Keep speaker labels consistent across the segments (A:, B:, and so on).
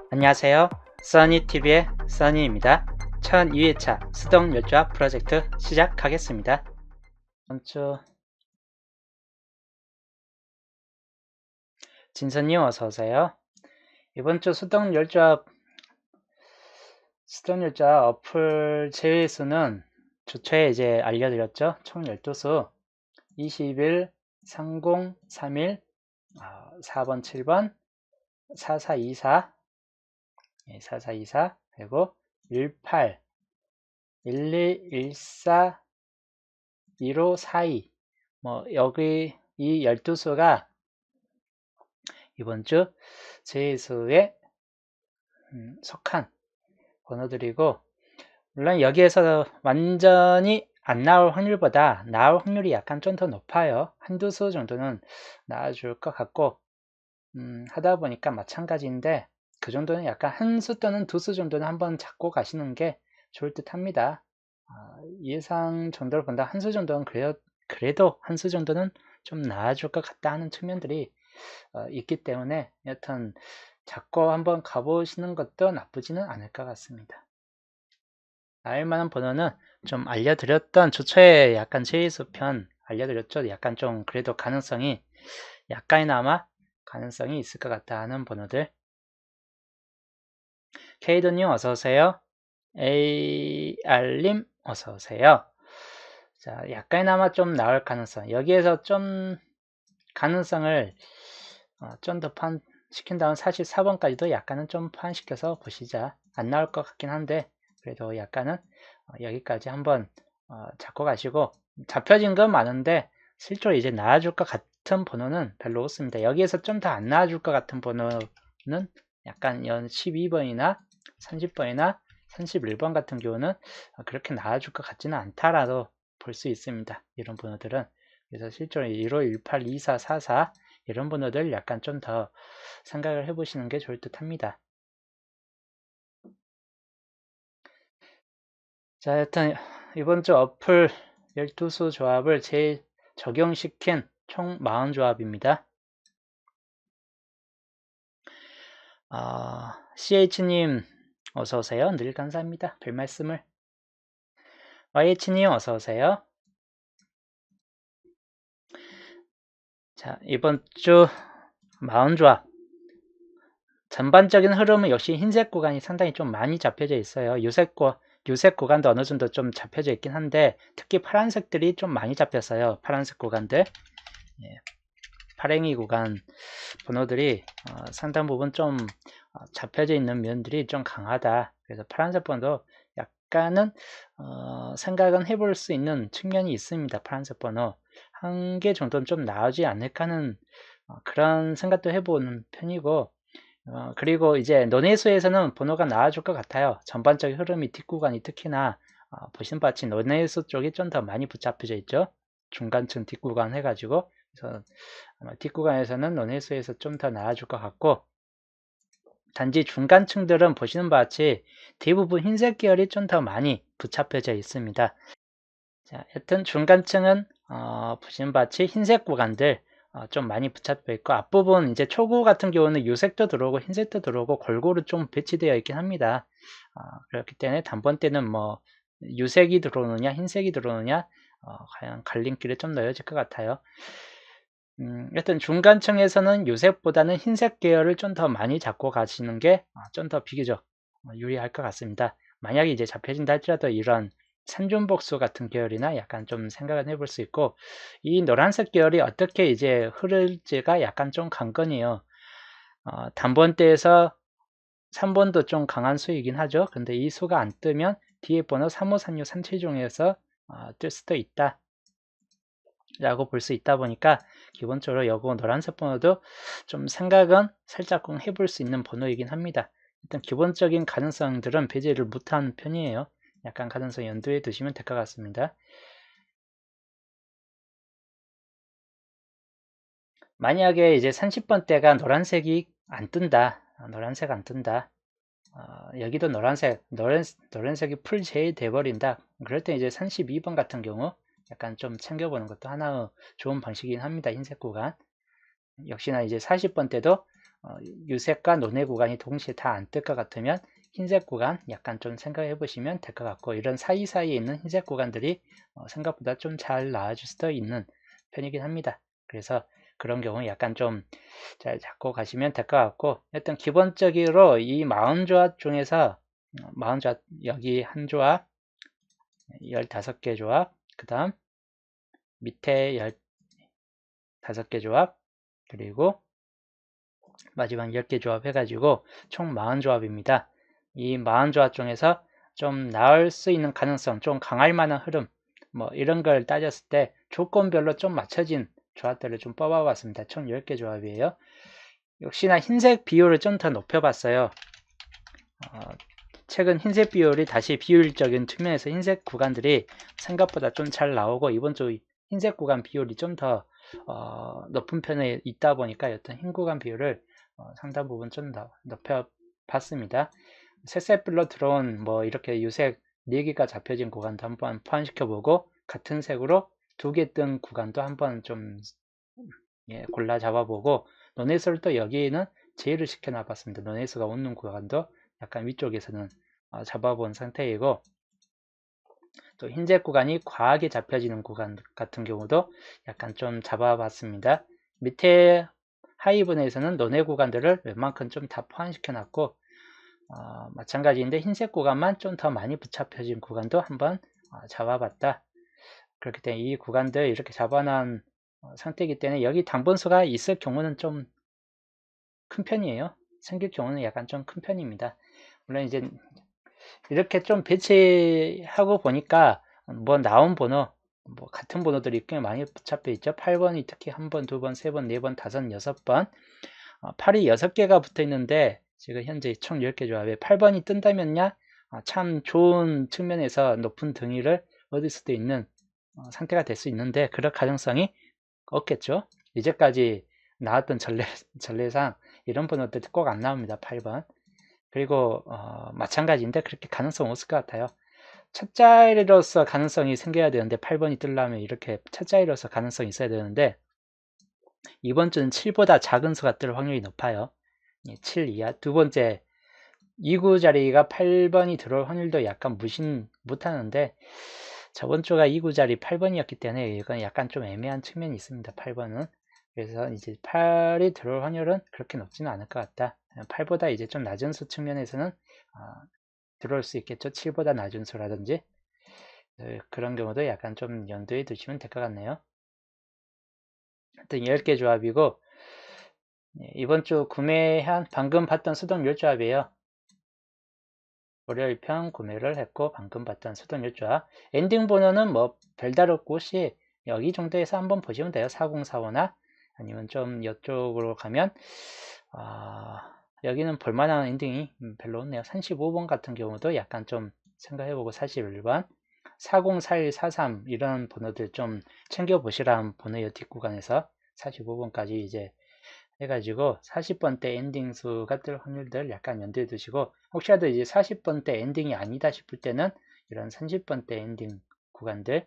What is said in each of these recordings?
A: 안녕하세요. 써니TV의 써니입니다. 1002회차 수동열조합 프로젝트 시작하겠습니다. 이번주 진선님 어서오세요. 이번주 수동열조합 어플 제외수는 주초에 이제 알려드렸죠. 총 12수 21, 30, 31, 4번, 7번, 4424, 4424, 그리고 18, 12, 14, 15, 42. 여기 이 12수가 이번 주 제수에 속한 번호들이고, 물론 여기에서 완전히 안 나올 확률보다 나올 확률이 약간 좀 더 높아요. 한두 수 정도는 나와줄 것 같고, 하다 보니까 마찬가지인데, 그 정도는 약간 한 수 또는 두 수 정도는 한번 잡고 가시는 게 좋을 듯 합니다. 예상 정도를 본다 한 수 정도는 그래도 한 수 정도는 좀 나아질 것 같다 하는 측면들이 있기 때문에 여튼 잡고 한번 가보시는 것도 나쁘지는 않을 것 같습니다. 나일만한 번호는 좀 알려드렸던 주초에 약간 최희수편 알려드렸죠. 약간 좀 그래도 가능성이 약간이나마 가능성이 있을 것 같다 하는 번호들. 케이도님 어서오세요. AR님 어서오세요. 자, 약간이나마 좀 나올 가능성, 여기에서 좀 가능성을 좀 더 시킨 다음 44번까지도 약간은 좀 포함시켜서 보시자. 안 나올 것 같긴 한데 그래도 약간은 여기까지 한번 잡고 가시고, 잡혀진 건 많은데 실제로 이제 나와줄 것 같은 번호는 별로 없습니다. 여기에서 좀 더 안 나와줄 것 같은 번호는 약간 12번이나 30번이나 31번 같은 경우는 그렇게 나와줄 것 같지는 않다라도 볼 수 있습니다. 이런 번호들은. 그래서 실제로 15, 18, 24, 44 이런 번호들 약간 좀 더 생각을 해보시는 게 좋을 듯 합니다. 자, 일단 이번 주 어플 12수 조합을 적용시킨 총 40조합입니다. CH님 어서오세요. 늘 감사합니다. 별 말씀을. YH님 어서오세요. 자, 이번 주 40조합 전반적인 흐름은 역시 흰색 구간이 상당히 좀 많이 잡혀져 있어요. 유색 구간도 어느 정도 좀 잡혀져 있긴 한데 특히 파란색들이 좀 많이 잡혔어요. 파란색 구간들, 파랭이 구간 번호들이 상당 부분 좀 잡혀져 있는 면들이 좀 강하다. 그래서 파란색 번호 약간은 생각은 해볼 수 있는 측면이 있습니다. 파란색 번호 한 개 정도는 좀 나오지 않을까 하는 그런 생각도 해보는 편이고, 그리고 이제 논해수에서는 번호가 나와줄 것 같아요. 전반적인 흐름이 뒷구간이 특히나 보신 바같이 논해수 쪽이 좀 더 많이 붙잡혀져 있죠. 중간층 뒷구간 해가지고, 그래서 아마 뒷구간에서는 논해수에서 좀 더 나아질 것 같고, 단지 중간층들은 보시는 바와 같이 대부분 흰색 계열이 좀 더 많이 붙잡혀져 있습니다. 자, 여튼 중간층은 보시는 바와 같이 흰색 구간들 좀 많이 붙잡혀 있고, 앞부분 이제 초구 같은 경우는 유색도 들어오고 흰색도 들어오고 골고루 좀 배치되어 있긴 합니다. 그렇기 때문에 단번 때는 뭐 유색이 들어오느냐 흰색이 들어오느냐 과연 갈림길에 좀 놓여질 것 같아요. 여튼 중간층에서는 유색보다는 흰색 계열을 좀 더 많이 잡고 가시는 게 좀 더 비교적 유리할 것 같습니다. 만약에 이제 잡혀진다 할지라도 이런 산중복수 같은 계열이나 약간 좀 생각을 해볼 수 있고, 이 노란색 계열이 어떻게 이제 흐를지가 약간 좀 관건이에요. 단번대에서 3번도 좀 강한 수이긴 하죠. 근데 이 수가 안 뜨면 뒤에 번호 35, 36, 37 중에서 뜰 수도 있다 라고 볼 수 있다 보니까 기본적으로 요거 노란색 번호도 좀 생각은 살짝 해볼 수 있는 번호이긴 합니다. 일단 기본적인 가능성들은 배제를 못한 편이에요. 약간 가능성 염두에 두시면 될 것 같습니다. 만약에 이제 30번대가 노란색이 안 뜬다, 노란색 안 뜬다, 여기도 노란색이 풀 제외돼 버린다, 그럴 때 이제 32번 같은 경우 약간 좀 챙겨보는 것도 하나의 좋은 방식이긴 합니다. 흰색 구간. 역시나 이제 40번 때도 유색과 논의 구간이 동시에 다 안 뜰 것 같으면 흰색 구간 약간 좀 생각해 보시면 될 것 같고, 이런 사이사이에 있는 흰색 구간들이 생각보다 좀 잘 나와줄 수도 있는 편이긴 합니다. 그래서 그런 경우 약간 좀 잘 잡고 가시면 될 것 같고, 일단 기본적으로 이 40조합 중에서 40조합, 여기 한 조합, 15개 조합, 그 다음 밑에 15개 조합, 그리고 마지막 10개 조합 해가지고 총 40조합입니다. 이 40조합 중에서 좀 나을 수 있는 가능성, 좀 강할 만한 흐름, 뭐 이런 걸 따졌을 때 조건별로 좀 맞춰진 조합들을 좀 뽑아봤습니다. 총 10개 조합이에요. 역시나 흰색 비율을 좀 더 높여봤어요. 최근 흰색 비율이 다시 비율적인 측면에서 흰색 구간들이 생각보다 좀 잘 나오고, 이번 주 흰색 구간 비율이 좀 더 높은 편에 있다 보니까 여튼 흰 구간 비율을 상당 부분 좀 더 높여봤습니다. 색색별로 들어온 뭐 이렇게 유색 4개가 잡혀진 구간도 한번 포함시켜보고, 같은 색으로 2개 뜬 구간도 한번 좀 골라 잡아보고, 노네스를 또 여기에는 제외를 시켜놔봤습니다. 노네스가 없는 구간도 약간 위쪽에서는 잡아본 상태이고, 또 흰색 구간이 과하게 잡혀지는 구간 같은 경우도 약간 좀 잡아봤습니다. 밑에 하이브에서는 논의 구간들을 웬만큼 좀 다 포함시켜 놨고, 마찬가지인데 흰색 구간만 좀 더 많이 붙잡혀진 구간도 한번 잡아봤다. 그렇기 때문에 이 구간들 이렇게 잡아놓은 상태이기 때문에 여기 당분수가 있을 경우는 좀 큰 편이에요. 생길 경우는 약간 좀 큰 편입니다. 물론 이제 이렇게 좀 배치하고 보니까 뭐 나온 번호, 뭐 같은 번호들이 꽤 많이 붙잡혀 있죠. 8번이 특히 한 번, 두 번, 세 번, 네 번, 다섯, 여섯 번, 8이 6개가 붙어 있는데 지금 현재 총 10개 조합에 8번이 뜬다면야 참 좋은 측면에서 높은 등위를 얻을 수도 있는 상태가 될 수 있는데, 그럴 가능성이 없겠죠. 이제까지 나왔던 전례상 이런 번호들이 꼭 안 나옵니다. 8번. 그리고 마찬가지인데 그렇게 가능성 없을 것 같아요. 첫 자리로서 가능성이 생겨야 되는데, 8번이 뜨려면 이렇게 첫 자리로서 가능성이 있어야 되는데, 이번 주는 7보다 작은 수가 뜰 확률이 높아요. 7 이하. 두 번째, 2구 자리가 8번이 들어올 확률도 약간 무신 못하는데, 저번 주가 2구 자리 8번이었기 때문에 이건 약간 좀 애매한 측면이 있습니다. 8번은. 그래서 이제 8이 들어올 확률은 그렇게 높지는 않을 것 같다. 8보다 이제 좀 낮은 수 측면에서는 들어올 수 있겠죠. 7보다 낮은 수라든지. 그런 경우도 약간 좀 염두에 두시면 될 것 같네요. 하여튼 10개 조합이고, 이번 주 구매한 방금 봤던 수동률 조합이에요. 월요일 편 구매를 했고 방금 봤던 수동률 조합. 엔딩 번호는 뭐 별다를 곳이 여기 정도에서 한번 보시면 돼요. 4045나 아니면 좀 이쪽으로 가면 여기는 볼만한 엔딩이 별로 없네요. 35번 같은 경우도 약간 좀 생각해보고, 41번, 4041, 43 이런 번호들 좀 챙겨보시라는 번호예요. 뒷구간에서 45번까지 이제 해가지고 40번대 엔딩 수가 뜰 확률들 약간 염두에 두시고, 혹시라도 이제 40번대 엔딩이 아니다 싶을 때는 이런 30번대 엔딩 구간들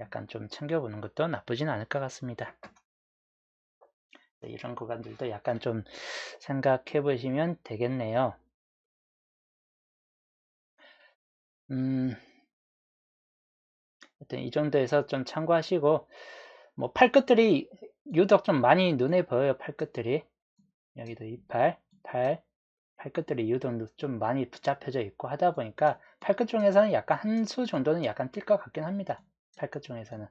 A: 약간 좀 챙겨보는 것도 나쁘진 않을 것 같습니다. 이런 구간들도 약간 좀 생각해 보시면 되겠네요. 하여튼 이 정도에서 좀 참고하시고, 뭐 팔끝들이 유독 좀 많이 눈에 보여요. 팔끝들이 여기도 28, 8, 팔끝들이 유독 좀 많이 붙잡혀져 있고 하다 보니까 팔끝 중에서는 약간 한 수 정도는 약간 뛸 것 같긴 합니다. 팔끝 중에서는.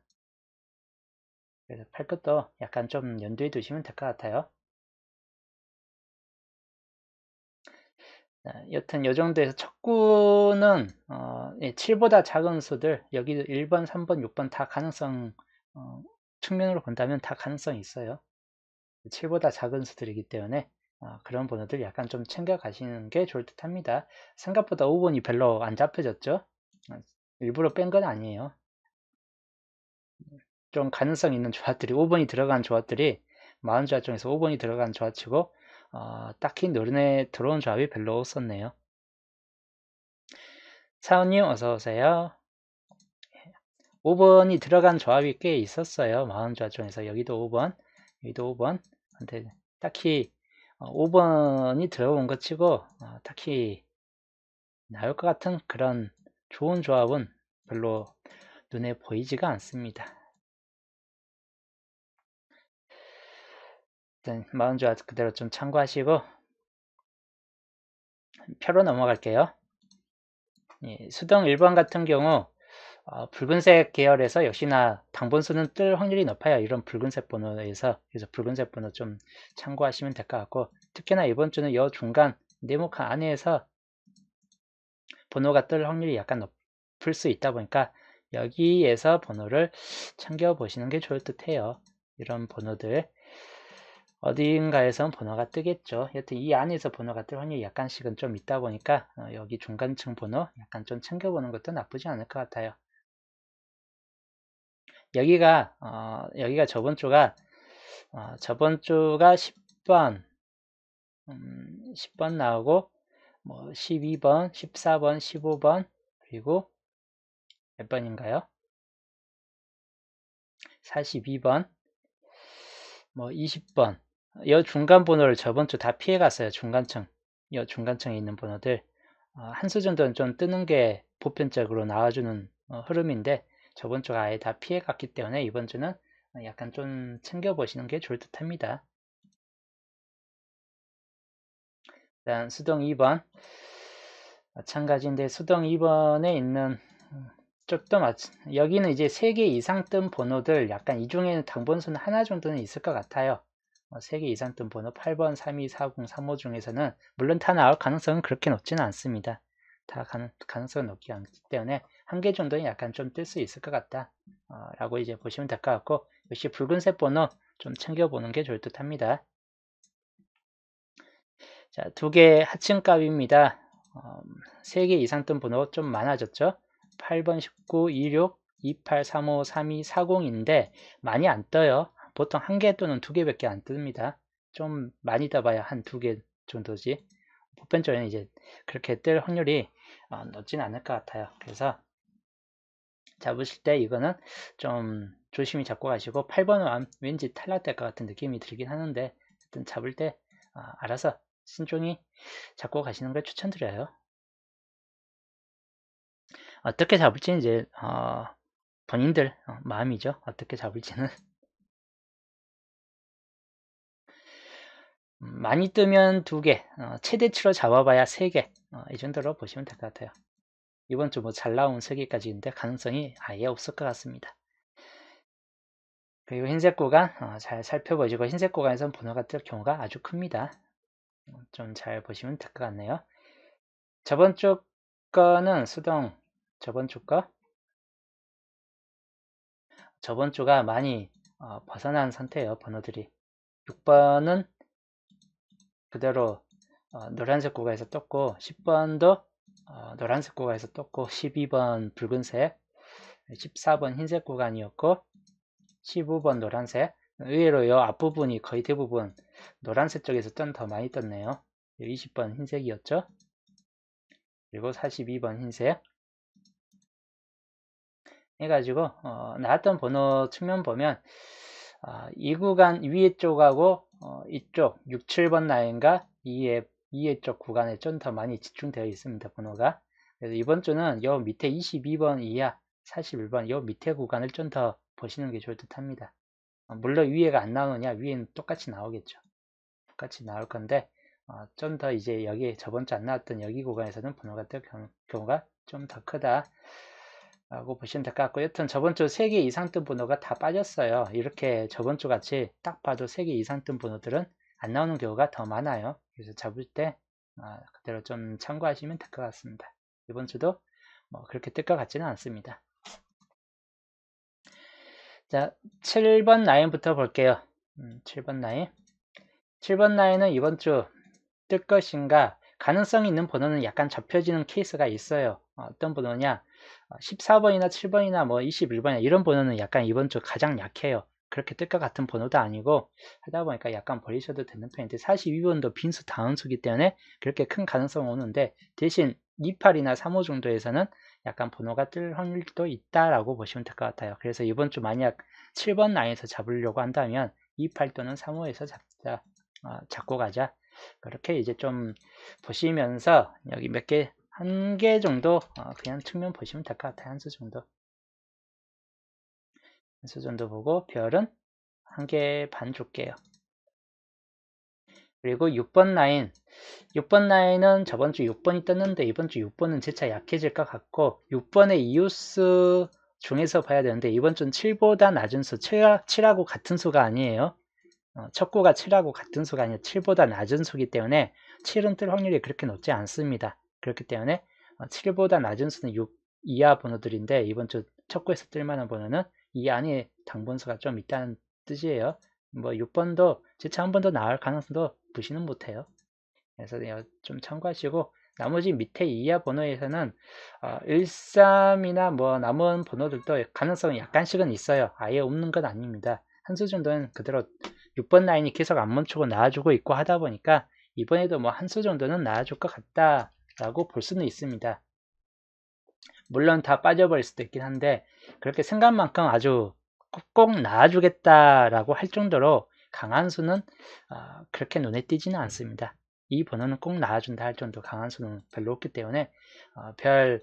A: 그래서 팔끝도 약간 좀 염두에 두시면 될 것 같아요. 여튼 요 정도에서 첫 구는 7보다 작은 수들, 여기도 1번, 3번, 6번 다 가능성, 측면으로 본다면 다 가능성이 있어요. 7보다 작은 수들이기 때문에 그런 번호들 약간 좀 챙겨 가시는 게 좋을 듯 합니다. 생각보다 5번이 별로 안 잡혀졌죠. 일부러 뺀 건 아니에요. 좀 가능성 있는 조합들이 5번이 들어간 조합들이 40조합 중에서 5번이 들어간 조합치고 딱히 눈에 들어온 조합이 별로 없었네요. 사원님 어서오세요. 5번이 들어간 조합이 꽤 있었어요. 40조합 중에서 여기도 5번, 여기도 5번. 근데 딱히 5번이 들어온 것 치고 딱히 나올 것 같은 그런 좋은 조합은 별로 눈에 보이지가 않습니다. 일단 마음 조합 그대로 좀 참고하시고 표로 넘어갈게요. 예, 수동 1번 같은 경우 붉은색 계열에서 역시나 당번수는 뜰 확률이 높아요. 이런 붉은색 번호에서. 그래서 붉은색 번호 좀 참고하시면 될 것 같고, 특히나 이번 주는 여 중간 네모칸 안에서 번호가 뜰 확률이 약간 높을 수 있다 보니까 여기에서 번호를 챙겨 보시는 게 좋을 듯 해요. 이런 번호들 어딘가에선 번호가 뜨겠죠. 여튼 이 안에서 번호가 뜰 확률이 약간씩은 좀 있다 보니까 여기 중간층 번호 약간 좀 챙겨보는 것도 나쁘지 않을 것 같아요. 여기가 저번 주가 10번 10번 나오고 뭐 12번 14번 15번 그리고 몇 번인가요? 42번 뭐 20번 이 중간 번호를 저번 주 다 피해 갔어요. 중간층 이 중간층에 있는 번호들 한 수 정도는 좀 뜨는 게 보편적으로 나와주는 흐름인데 저번 주가 아예 다 피해 갔기 때문에 이번 주는 약간 좀 챙겨보시는 게 좋을 듯 합니다. 일단 수동 2번 마찬가지인데 수동 2번에 있는 쪽도 여기는 이제 3개 이상 뜬 번호들 약간 이 중에는 당번수는 하나 정도는 있을 것 같아요. 3개 이상 뜬 번호 8번, 32, 40, 35 중에서는 물론 다 나올 가능성은 그렇게 높지는 않습니다. 다 가능성은 높지 않기 때문에 한 개 정도는 약간 좀 뜰 수 있을 것 같다 라고 이제 보시면 될 것 같고, 역시 붉은색 번호 좀 챙겨보는 게 좋을 듯 합니다. 자, 2개 하층값입니다. 3개 이상 뜬 번호 좀 많아졌죠. 8번, 19, 26, 28, 35, 32, 40인데 많이 안 떠요. 보통 1개 또는 2개밖에 안 뜹니다. 좀 많이 떠봐야 한 2개 정도지. 보편적으로는 이제 그렇게 뜰 확률이 높진 않을 것 같아요. 그래서 잡으실 때 이거는 좀 조심히 잡고 가시고 8번은 왠지 탈락될 것 같은 느낌이 들긴 하는데 일단 잡을 때 알아서 신중히 잡고 가시는 걸 추천드려요. 어떻게 잡을지는 이제 본인들 마음이죠. 어떻게 잡을지는. 많이 뜨면 2개, 최대치로 잡아봐야 3개, 이 정도로 보시면 될 것 같아요. 이번 주 뭐 잘 나온 3개까지 있는데 가능성이 아예 없을 것 같습니다. 그리고 흰색 구간 잘 살펴보시고 흰색 구간에선 번호가 뜰 경우가 아주 큽니다. 좀 잘 보시면 될 것 같네요. 저번 주 거는 수동, 저번 주 거, 저번 주가 많이 벗어난 상태예요. 번호들이 6번은 그대로 노란색 구간에서 떴고 10번도 노란색 구간에서 떴고 12번 붉은색 14번 흰색 구간이었고 15번 노란색 의외로 이 앞부분이 거의 대부분 노란색 쪽에서 더 많이 떴네요. 20번 흰색이었죠. 그리고 42번 흰색 해가지고 나왔던 번호 측면 보면 이 구간 위에 쪽하고 이쪽 6, 7번 라인과 이해 쪽 구간에 좀 더 많이 집중되어 있습니다. 번호가. 그래서 이번 주는 요 밑에 22번 이하 41번 요 밑에 구간을 좀 더 보시는 게 좋을 듯 합니다. 물론 위에가 안 나오느냐 위에는 똑같이 나오겠죠. 똑같이 나올 건데 좀 더 이제 여기 저번 주 안 나왔던 여기 구간에서는 번호가 뜰 경우가 좀 더 크다 라고 보시면 될 것 같고, 여튼 저번 주 3개 이상 뜬 번호가 다 빠졌어요. 이렇게 저번 주 같이 딱 봐도 3개 이상 뜬 번호들은 안 나오는 경우가 더 많아요. 그래서 잡을 때 그대로 좀 참고하시면 될 것 같습니다. 이번 주도 뭐 그렇게 뜰 것 같지는 않습니다. 자, 7번 라인부터 볼게요. 7번 라인. 7번 라인은 이번 주 뜰 것인가 가능성 있는 번호는 약간 접혀지는 케이스가 있어요. 어떤 번호냐 14번이나 7번이나 뭐 21번이나 이런 번호는 약간 이번 주 가장 약해요. 그렇게 뜰 것 같은 번호도 아니고 하다 보니까 약간 버리셔도 되는 편인데 42번도 빈수 다운수기 때문에 그렇게 큰 가능성 오는데 대신 28이나 35 정도에서는 약간 번호가 뜰 확률도 있다라고 보시면 될 것 같아요. 그래서 이번 주 만약 7번 라인에서 잡으려고 한다면 28 또는 35에서 잡고 가자. 그렇게 이제 좀 보시면서 여기 몇 개, 한 개 정도 그냥 측면 보시면 될 것 같아요. 한 수 정도. 한 수 정도 보고 별은 한 개 반 줄게요. 그리고 6번 라인. 6번 라인은 저번 주 6번이 떴는데 이번 주 6번은 재차 약해질 것 같고 6번의 이웃수 중에서 봐야 되는데 이번 주는 7보다 낮은 수, 7하고 같은 수가 아니에요. 첫 구가 7하고 같은 수가 아니라 7보다 낮은 수기 때문에 7은 뜰 확률이 그렇게 높지 않습니다. 그렇기 때문에 7보다 낮은 수는 6 이하 번호들인데 이번 주 첫 구에서 뜰 만한 번호는 이 안에 당번수가 좀 있다는 뜻이에요. 뭐 6번도 재차 한 번 더 나올 가능성도 무시는 못해요. 그래서 좀 참고하시고 나머지 밑에 이하 번호에서는 13이나 뭐 남은 번호들도 가능성이 약간씩은 있어요. 아예 없는 건 아닙니다. 한 수 정도는 그대로 6번 라인이 계속 안 멈추고 나와주고 있고 하다 보니까 이번에도 뭐 한 수 정도는 나와줄 것 같다라고 볼 수는 있습니다. 물론 다 빠져버릴 수도 있긴 한데 그렇게 생각만큼 아주 꼭 나와주겠다라고 할 정도로 강한 수는 그렇게 눈에 띄지는 않습니다. 이 번호는 꼭 나와준다 할 정도 강한 수는 별로 없기 때문에 별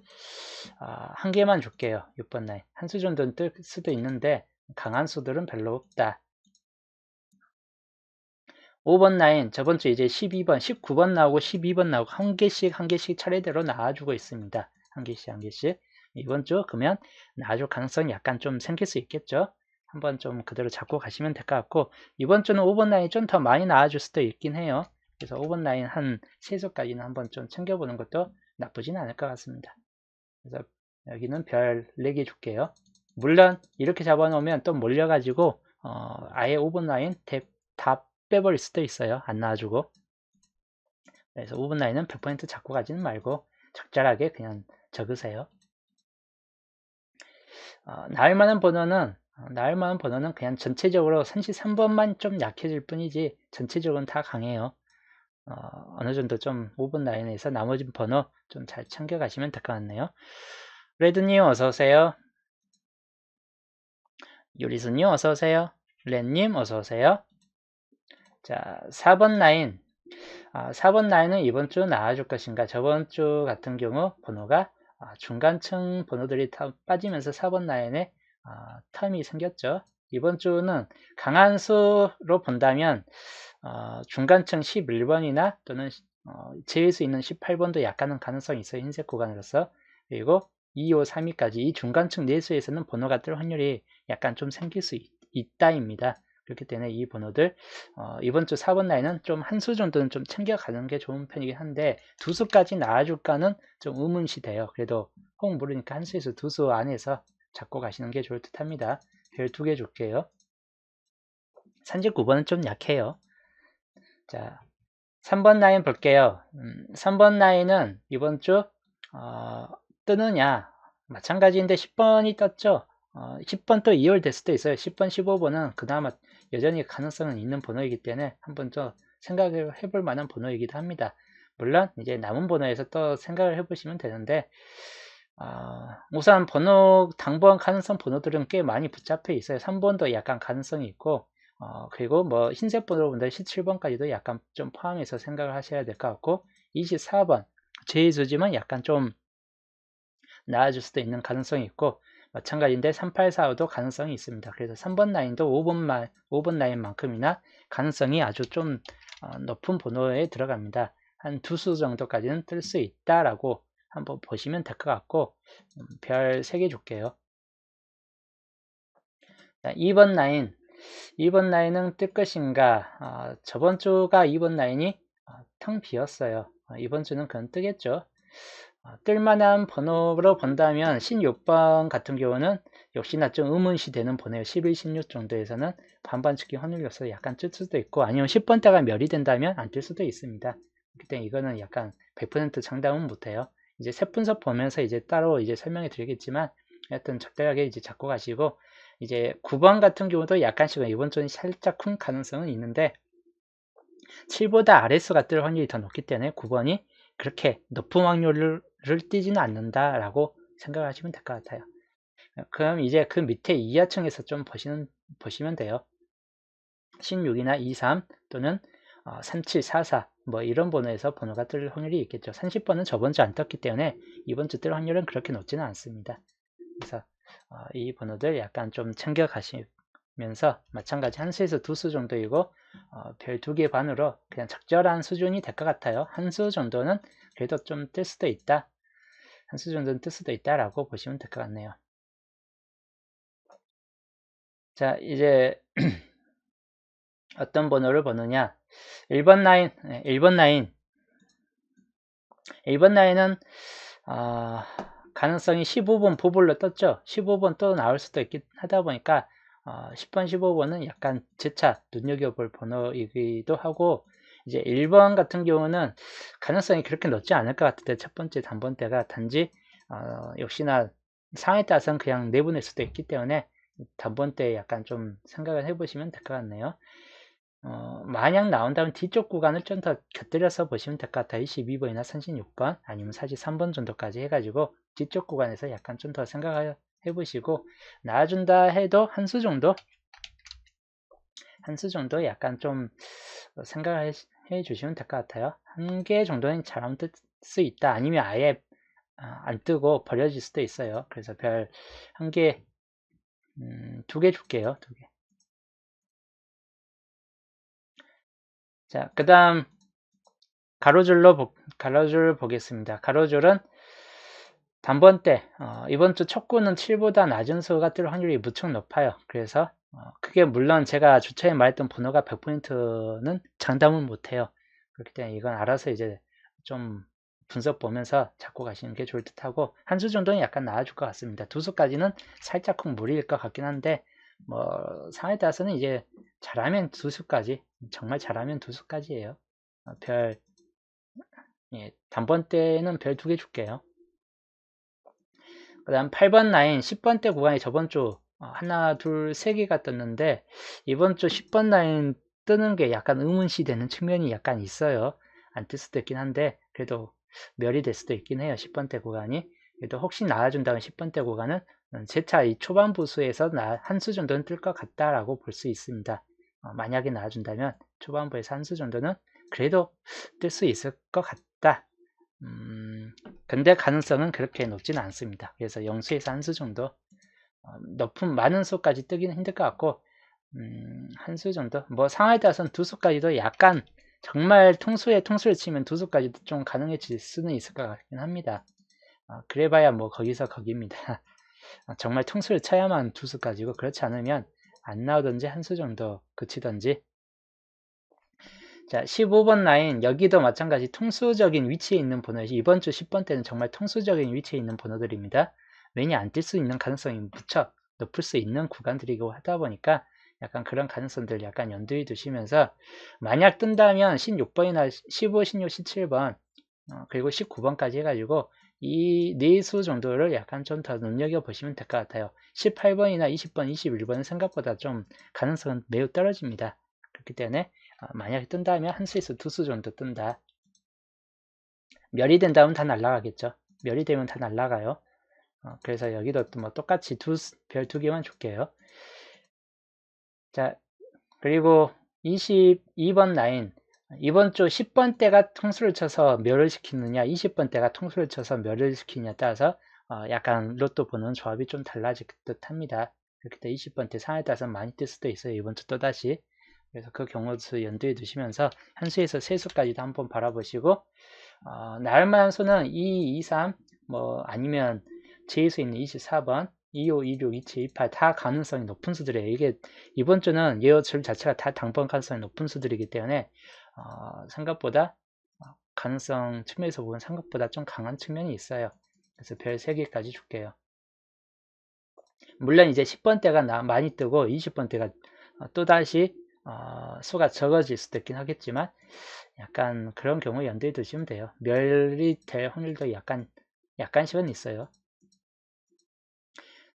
A: 한 개만 줄게요. 6번 라인. 한 수 정도는 뜰 수도 있는데 강한 수들은 별로 없다. 5번 라인 저번주 이제 12번, 19번 나오고 12번 나오고 한 개씩 차례대로 나와주고 있습니다. 한 개씩. 이번 주 그러면 나와줄 가능성이 약간 좀 생길 수 있겠죠. 한번 좀 그대로 잡고 가시면 될 것 같고 이번 주는 5번 라인이 좀 더 많이 나와줄 수도 있긴 해요. 그래서 5번 라인 한 3수까지는 한번 좀 챙겨보는 것도 나쁘진 않을 것 같습니다. 그래서 여기는 별 4개 줄게요. 물론 이렇게 잡아놓으면 또 몰려가지고 아예 5번 라인 다 빼버릴 수도 있어요. 안 나와주고. 그래서 5번 라인은 100% 잡고 가지는 말고 적절하게 그냥 적으세요. 나을 만한 번호는 그냥 전체적으로 33번만 좀 약해질 뿐이지 전체적으로는 다 강해요. 어느 정도 좀 5번 라인에서 나머지 번호 좀 잘 챙겨 가시면 될 것 같네요. 레드님 어서오세요. 요리수님 어서오세요. 렌님 어서오세요. 자, 4번 라인. 4번 라인은 이번 주 나와줄 것인가? 저번 주 같은 경우 번호가 중간층 번호들이 다 빠지면서 4번 라인에 텀이 생겼죠. 이번 주는 강한 수로 본다면 중간층 11번이나 또는 제일 수 있는 18번도 약간은 가능성이 있어요. 흰색 구간으로서. 그리고 2, 5, 3위까지 이 중간층 내수에서는 번호가 뜰 확률이 약간 좀 생길 수 있다입니다. 그렇기 때문에 이 번호들 이번 주 4번 라인은 좀 한 수 정도는 좀 챙겨가는 게 좋은 편이긴 한데 두 수까지 나와줄까는 좀 의문시 돼요. 그래도 혹 모르니까 한 수에서 두 수 안에서 잡고 가시는 게 좋을 듯 합니다. 별 2개 줄게요. 39번은 좀 약해요. 자, 3번 라인 볼게요. 3번 라인은 이번 주 뜨느냐 마찬가지인데 10번이 떴죠. 10번 또 2월 될 수도 있어요. 10번, 15번은 그나마 여전히 가능성은 있는 번호이기 때문에 한번 더 생각을 해볼 만한 번호이기도 합니다. 물론 이제 남은 번호에서 또 생각을 해보시면 되는데 우선 당번 가능성 번호들은 꽤 많이 붙잡혀 있어요. 3번도 약간 가능성이 있고 그리고 뭐 흰색 번호분들 17번까지도 약간 좀 포함해서 생각을 하셔야 될 것 같고 24번 제이수지만 약간 좀 나아질 수도 있는 가능성이 있고 마찬가지인데 3845도 가능성이 있습니다. 그래서 3번 라인도 5번 라인만큼이나 가능성이 아주 좀 높은 번호에 들어갑니다. 한 두 수 정도까지는 뜰 수 있다라고 한번 보시면 될 것 같고 별 3개 줄게요. 자, 2번 라인은 뜰 것인가? 저번 주가 2번 라인이 텅 비었어요. 이번 주는 그건 뜨겠죠. 뜰만한 번호로 본다면 16번 같은 경우는 역시나 좀 의문시 되는 번호예요. 11, 16 정도에서는 반반 찍기 확률이 없어서 약간 뜰 수도 있고 아니면 10번대가 멸이 된다면 안 뜰 수도 있습니다. 그때 이거는 약간 100% 장담은 못해요. 이제 세분석 보면서 이제 따로 이제 설명해 드리겠지만 하여튼 적당하게 이제 잡고 가시고 이제 9번 같은 경우도 약간씩은 이번 주는 살짝 큰 가능성은 있는데 7보다 아래수가 뜰 확률이 더 높기 때문에 9번이 그렇게 높은 확률을 띄지는 않는다라고 생각하시면 될 것 같아요. 그럼 이제 그 밑에 이하층에서 좀 보시면 돼요. 16이나 23 또는 3744 뭐 이런 번호에서 번호가 뜰 확률이 있겠죠. 30번은 저번 주 안 떴기 때문에 이번 주 뜰 확률은 그렇게 높지는 않습니다. 그래서 이 번호들 약간 좀 챙겨 가시면서 마찬가지 한 수에서 두 수 정도이고 별 2개 반으로 그냥 적절한 수준이 될 것 같아요. 한 수 정도는 그래도 좀 뜰 수도 있다. 한 수 정도는 뜰 수도 있다라고 보시면 될 것 같네요. 자, 이제 어떤 번호를 보느냐. 1번 라인, 1번 라인. 1번 라인은 가능성이 15번 보볼로 떴죠. 15번 또 나올 수도 있긴 하다 보니까 10번, 15번은 약간 재차 눈여겨볼 번호이기도 하고, 이제 1번 같은 경우는 가능성이 그렇게 높지 않을 것 같은데, 첫 번째 단번대가 단지 역시나 상황에 따라서는 그냥 내보낼 수도 있기 때문에 단번대에 약간 좀 생각을 해보시면 될 것 같네요. 만약 나온다면 뒤쪽 구간을 좀 더 곁들여서 보시면 될 것 같아요. 22번이나 36번 아니면 43번 정도까지 해가지고 뒤쪽 구간에서 약간 좀 더 생각을 해보시고, 나와준다 해도 한 수 정도 약간 좀 생각을 해주시면 될 것 같아요. 한 개 정도는 잘하면 뜰 수 있다. 아니면 아예 안 뜨고 버려질 수도 있어요. 그래서 별 한 개, 2개 줄게요. 2개. 자, 그 다음 가로줄 보겠습니다. 가로줄은 단번대, 이번 주 첫 구는 7보다 낮은 수가 뜰 확률이 무척 높아요. 그래서 그게 물론 제가 주차에 말했던 번호가 100%는 장담은 못해요. 그렇기 때문에 이건 알아서 이제 좀 분석 보면서 잡고 가시는 게 좋을 듯 하고, 한 수 정도는 약간 나아줄 것 같습니다. 두 수까지는 살짝쿵 무리일 것 같긴 한데, 뭐 상황에 따라서는 이제 잘하면 두 수까지, 정말 잘하면 두 수까지예요. 단번대는 별 2개 줄게요. 그 다음 8번 라인 10번대 구간이 저번 주 하나, 둘, 세 개가 떴는데, 이번 주 10번 라인 뜨는 게 약간 의문시 되는 측면이 약간 있어요. 안 뜰 수도 있긴 한데, 그래도 멸이 될 수도 있긴 해요. 10번대 구간이. 그래도 혹시 나와준다면 10번대 구간은 재차 이 초반부 수에서 한 수 정도는 뜰 것 같다라고 볼 수 있습니다. 만약에 나와준다면 초반부에서 한 수 정도는 그래도 뜰 수 있을 것 같다. 근데 가능성은 그렇게 높지는 않습니다. 그래서 0수에서 한 수 정도, 많은 수까지 뜨기는 힘들 것 같고, 한 수 정도, 뭐 상황에 따라서는 두 수까지도 약간, 정말 통수를 치면 두 수까지도 좀 가능해질 수는 있을 것 같긴 합니다. 그래봐야 뭐 거기서 거기입니다. 정말 통수를 쳐야만 두 수까지고, 그렇지 않으면 안 나오든지 한 수 정도 그치든지. 자, 15번 라인, 여기도 마찬가지 통수적인 위치에 있는 번호이 이번 주 10번 때는 정말 통수적인 위치에 있는 번호들입니다. 왜냐, 안 뜰 수 있는 가능성이 무척 높을 수 있는 구간들이고 하다 보니까 약간 그런 가능성들 약간 염두에 두시면서, 만약 뜬다면 16번이나 15, 16, 17번 그리고 19번까지 해가지고 이 네 수 정도를 약간 좀 더 눈여겨보시면 될 것 같아요. 18번이나 20번, 21번은 생각보다 좀 가능성은 매우 떨어집니다. 그렇기 때문에 만약에 뜬다면 한 수에서 두 수 정도 뜬다. 멸이 된다면 다 날아가겠죠. 멸이 되면 다 날아가요. 그래서 여기도 뭐 똑같이 별 2개만 줄게요. 자, 그리고 22번 라인, 이번 주 10번 대가 통수를 쳐서 멸을 시키느냐, 20번 대가 통수를 쳐서 멸을 시키느냐에 따라서 약간 로또 보는 조합이 좀 달라질 듯 합니다. 그렇기 때문에 20번 대 상황에 따라서 많이 뜰 수도 있어요. 이번 주 또다시. 그래서 그 경우도 염두에 두시면서 한 수에서 세 수까지도 한번 바라보시고, 나올 만한 수는 2, 2, 3, 뭐 아니면 제수 있는 24번, 25, 26, 27, 28 다 가능성이 높은 수들이에요. 이게 이번 주는 예어줄 자체가 다 당번 가능성이 높은 수들이기 때문에 생각보다 가능성 측면에서 보면 생각보다 좀 강한 측면이 있어요. 그래서 별 3개까지 줄게요. 물론 이제 10번대가 많이 뜨고 20번대가 또다시 수가 적어질 수도 있긴 하겠지만, 약간 그런 경우 염두에 두시면 돼요. 멸이 될 확률도 약간씩은 있어요.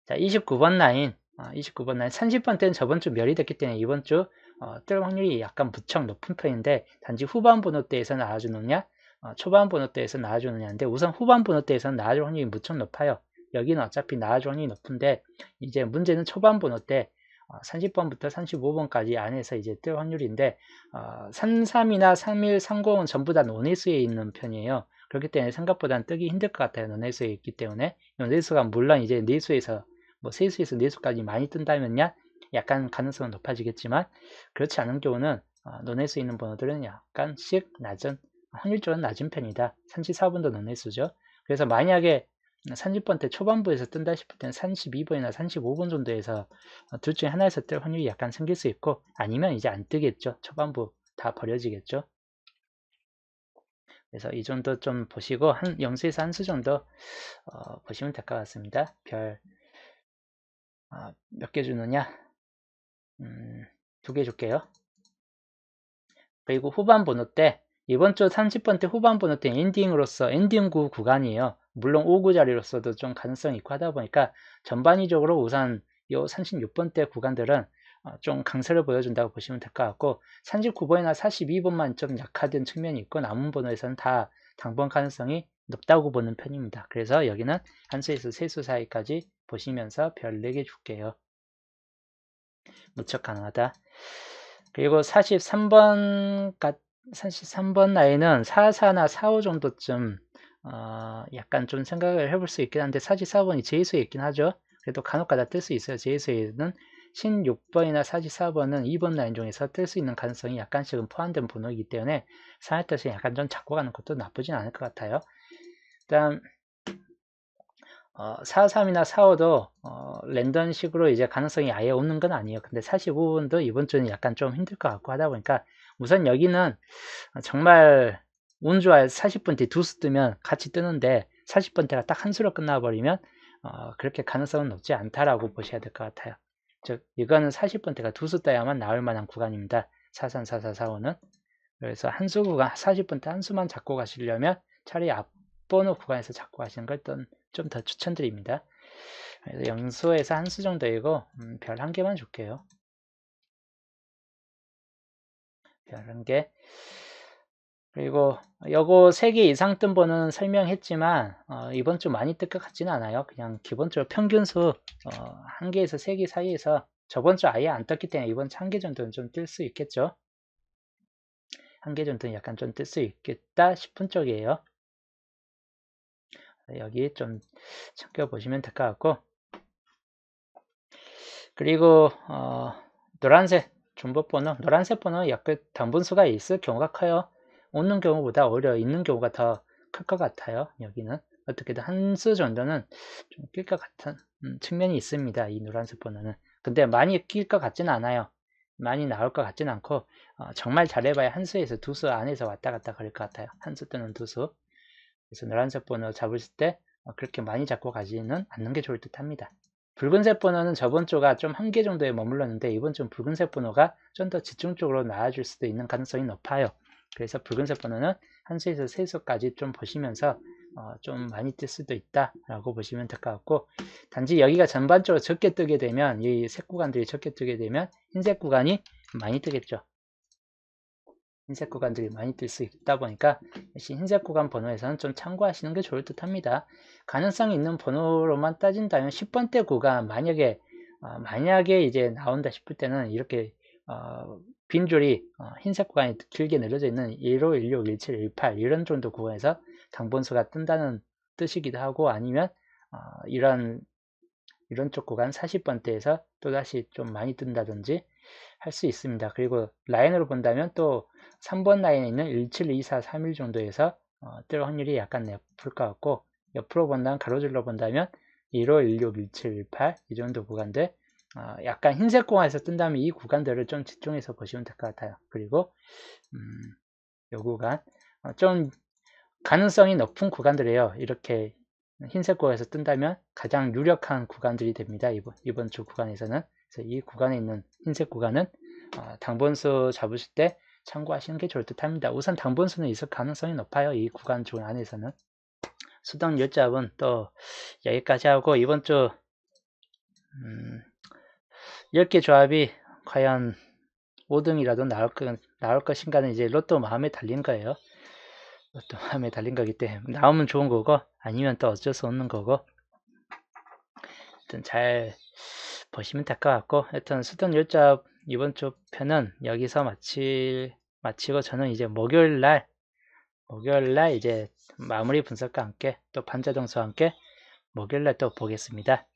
A: 자, 29번 라인, 29번 라인 30번대는 저번 주 멸이 됐기 때문에 이번 주 뜰 확률이 약간 무척 높은 편인데, 단지 후반 번호대에서 나와주느냐 초반 번호대에서 나와주느냐인데, 우선 후반 번호대에서는 나와줄 확률이 무척 높아요. 여기는 어차피 나와줄 확률이 높은데, 이제 문제는 초반 번호대, 30번부터 35번까지 안에서 이제 뜰 확률인데 33이나 31, 30은 전부 다 논의수에 있는 편이에요. 그렇기 때문에 생각보다는 뜨기 힘들 것 같아요. 논의수에 있기 때문에. 논의수가 물론 이제 내수에서 뭐 세수에서 내수까지 많이 뜬다면야 약간 가능성은 높아지겠지만 그렇지 않은 경우는 논의수에 있는 번호들은 약간씩 낮은 확률적으로 낮은 편이다. 34번도 논의수죠. 그래서 만약에 30번 때 초반부에서 뜬다 싶을 때는 32번이나 35번 정도에서 둘 중에 하나에서 뜰 확률이 약간 생길 수 있고 아니면 이제 안 뜨겠죠. 초반부 다 버려지겠죠. 그래서 이 정도 좀 보시고 한 0수에서 한 수 정도 보시면 될 것 같습니다. 별 몇 개 주느냐? 2개 줄게요. 그리고 후반 번호 때 이번 주 30번 때 후반 번호 때 엔딩으로서 엔딩 구간이에요. 물론 5구 자리로서도 좀 가능성이 있고 하다 보니까 전반적으로 우선 요 36번 때 구간들은 좀 강세를 보여준다고 보시면 될 것 같고 39번이나 42번만 좀 약화된 측면이 있고 남은 번호에서는 다 당번 가능성이 높다고 보는 편입니다. 그래서 여기는 한 수에서 세 수 사이까지 보시면서 별 4개 줄게요. 무척 가능하다. 그리고 43번 나이는 44나 45 정도쯤 약간 좀 생각을 해볼 수 있긴 한데 44번이 제수에 있긴 하죠. 그래도 간혹가다 뜰 수 있어요. 제수에는 16번이나 44번은 2번 라인 중에서 뜰 수 있는 가능성이 약간씩은 포함된 번호이기 때문에 상할 때서 약간 좀 잡고 가는 것도 나쁘진 않을 것 같아요. 일단 43이나 45도 랜덤식으로 이제 가능성이 아예 없는 건 아니에요. 근데 45번도 이번 주는 약간 좀 힘들 것 같고 하다 보니까 우선 여기는 정말 운 좋아야 40번 때 2수 뜨면 같이 뜨는데 40번 때가 딱 한 수로 끝나버리면 그렇게 가능성은 높지 않다라고 보셔야 될 것 같아요. 즉 이거는 40번 때가 2수 떠야만 나올 만한 구간입니다. 43, 44, 45는. 그래서 한 수 구간 40번 때 한 수만 잡고 가시려면 차라리 앞번호 구간에서 잡고 가시는 걸 좀 더 추천드립니다. 그래서 0수에서 한 수 정도이고 별 1개만 줄게요. 별 1개. 그리고 요거 3개 이상 뜬 번은 설명했지만 이번 주 많이 뜰 것 같지는 않아요. 그냥 기본적으로 평균수 1개에서 3개 사이에서 저번 주 아예 안 떴기 때문에 이번 주 1개 정도는 좀 뜰 수 있겠죠. 1개 정도는 약간 좀 뜰 수 있겠다 싶은 쪽이에요. 여기 좀 챙겨보시면 될 것 같고 그리고 노란색 중복번호 노란색 번호 약간 당분수가 있을 경우가 커요. 없는 경우보다 오히려 있는 경우가 더 클 것 같아요. 여기는 어떻게든 한 수 정도는 좀 낄 것 같은 측면이 있습니다. 이 노란색 번호는 근데 많이 낄 것 같지는 않아요. 많이 나올 것 같지는 않고 정말 잘해봐야 한 수에서 두 수 안에서 왔다 갔다 그럴 것 같아요. 한 수 또는 두 수. 그래서 노란색 번호 잡으실 때 그렇게 많이 잡고 가지는 않는 게 좋을 듯 합니다. 붉은색 번호는 저번 주가 좀 한 개 정도에 머물렀는데 이번 주는 붉은색 번호가 좀 더 집중적으로 나와줄 수도 있는 가능성이 높아요. 그래서 붉은색 번호는 한 수에서 세 수까지 좀 보시면서 좀 많이 뜰 수도 있다 라고 보시면 될 것 같고 단지 여기가 전반적으로 적게 뜨게 되면 이 색 구간들이 적게 뜨게 되면 흰색 구간이 많이 뜨겠죠. 흰색 구간들이 많이 뜰 수 있다 보니까 흰색 구간 번호에서는 좀 참고하시는 게 좋을 듯 합니다. 가능성이 있는 번호로만 따진다면 10번대 구간 만약에 이제 나온다 싶을 때는 이렇게 빈줄이 흰색 구간이 길게 늘어져 있는 15, 16, 17, 18 이런 정도 구간에서 당번수가 뜬다는 뜻이기도 하고 아니면 이런 쪽 구간 40번대에서 또다시 좀 많이 뜬다든지 할 수 있습니다. 그리고 라인으로 본다면 또 3번 라인에 있는 17, 24, 31 정도에서 뜰 확률이 약간 높을 것 같고 옆으로 본다면 가로질러 본다면 15, 16, 17, 18 이 정도 구간들 약간 흰색 구간에서 뜬다면 이 구간들을 좀 집중해서 보시면 될 것 같아요. 그리고 이 구간 좀 가능성이 높은 구간들이에요. 이렇게 흰색 구간에서 뜬다면 가장 유력한 구간들이 됩니다. 이번 주 구간에서는. 그래서 이 구간에 있는 흰색 구간은 당번수 잡으실 때 참고하시는 게 좋을 듯 합니다. 우선 당번수는 있을 가능성이 높아요. 이 구간 중 안에서는. 수동 요잡은 또 여기까지 하고 이번 주 10개 조합이 과연 5등이라도 나올 것인가는 이제 로또 마음에 달린 거예요. 로또 마음에 달린 거기 때문에 나오면 좋은 거고 아니면 또 어쩔 수 없는 거고 하여튼 잘 보시면 될 것 같고, 하여튼 수동 율잡 이번 주 편은 여기서 마치고 저는 이제 목요일 날 이제 마무리 분석과 함께 또 반자동수와 함께 목요일 날 또 보겠습니다.